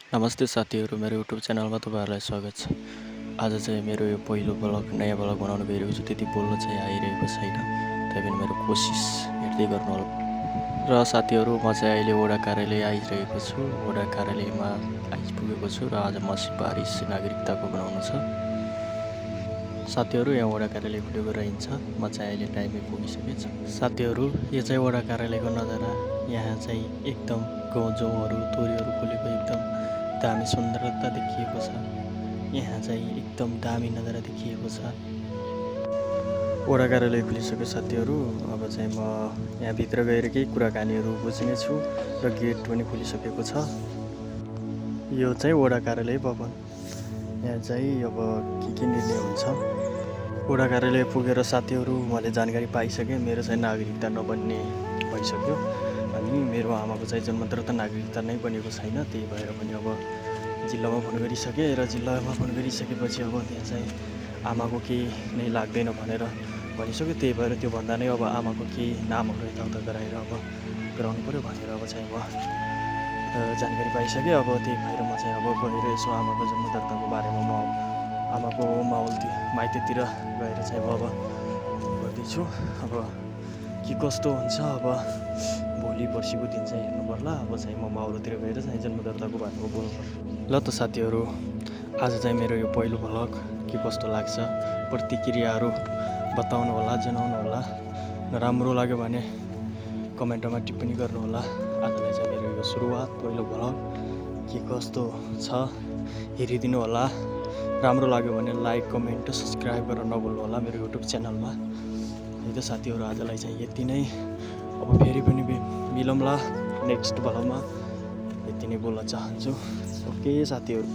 नमस्ते साथीहरू, मेरो युट्युब च्यानलमा तपाईँहरूलाई स्वागत छ। आज चाहिँ मेरो यो पहिलो ब्लग नयाँ ब्लग बनाउनु गइरहेको छु। त्यति बोल्न चाहिँ आइरहेको छैन, त्यही पनि मेरो कोसिस हेर्दै गर्नु होला। र साथीहरू, म चाहिँ अहिले वडा कार्यालय आइरहेको छु। वडा कार्यालयमा आइपुगेको छु र आज म सिफारिस नागरिकताको बनाउनु छ। साथीहरू, यहाँ वडा कार्यालय खुलेको रहन्छ। म चाहिँ अहिले टाइममै पुगिसकेको छु। साथीहरू, यो चाहिँ वडा कार्यालयको नजारा। यहाँ चाहिँ एकदम गाउँजौहरू तोरीहरू फुलेको एकदम दामी सुन्दरता देखिएको छ। यहाँ चाहिँ एकदम दामी नजारा देखिएको छ। वडा कार्यालय खुलिसक्यो साथीहरू। अब चाहिँ म यहाँभित्र गएर केही कुराकानीहरू बुझ्नेछु र गेट पनि खुलिसकेको छ। यो चाहिँ वडा कार्यालय भवन। यहाँ चाहिँ अब के निर्णय हुन्छ। वडा कार्यालय पुगेर साथीहरू मैले जानकारी पाइसकेँ। मेरो चाहिँ नागरिकता नबन्ने भइसक्यो अनि मेरो आमाको चाहिँ जन्मदर्ता नागरिकता नै बनेको छैन। त्यही भएर पनि अब जिल्लामा फोन गरिसकेँ र जिल्लामा फोन गरिसकेपछि अब त्यहाँ चाहिँ आमाको केही नै लाग्दैन भनेर भनिसक्यो। त्यही भएर त्यो भन्दा नै अब आमाको केही नामहरू यताउता गराएर अब गराउनु पऱ्यो भनेर अब चाहिँ म जानकारी पाइसकेँ। अब त्यही भएर म चाहिँ अब गएर यसो आमाको जन्मदर्ताको बारेमा म आमाको माइतीतिर गएर चाहिँ अब गर्दैछु। अब के कस्तो हुन्छ अब भोलि पर्सिको दिन चाहिँ हेर्नु पर्ला। अब चाहिँ म माउलोतिर गएर चाहिँ जन्मदर्ताको बारेमा बोल्नु पर्ला। ल त साथीहरू, आज चाहिँ मेरो यो पहिलो भ्लग के कस्तो लाग्छ प्रतिक्रियाहरू बताउनु होला, जनाउनु होला। राम्रो लाग्यो भने कमेन्टमा टिप्पणी गर्नु होला। आजलाई चाहिँ मेरो यो सुरुवात पहिलो भ्लग के कस्तो छ हेरिदिनु होला। राम्रो लाग्यो भने लाइक, कमेन्ट, सब्सक्राइब गरेर नभुल्नु होला मेरो युट्युब च्यानलमा। है त साथीहरू, आजलाई चाहिँ यति नै। अब फेरि पनि मिलौँला नेक्स्ट भ्लगमा। यति नै बोल्न चाहन्छु। ओके साथीहरू।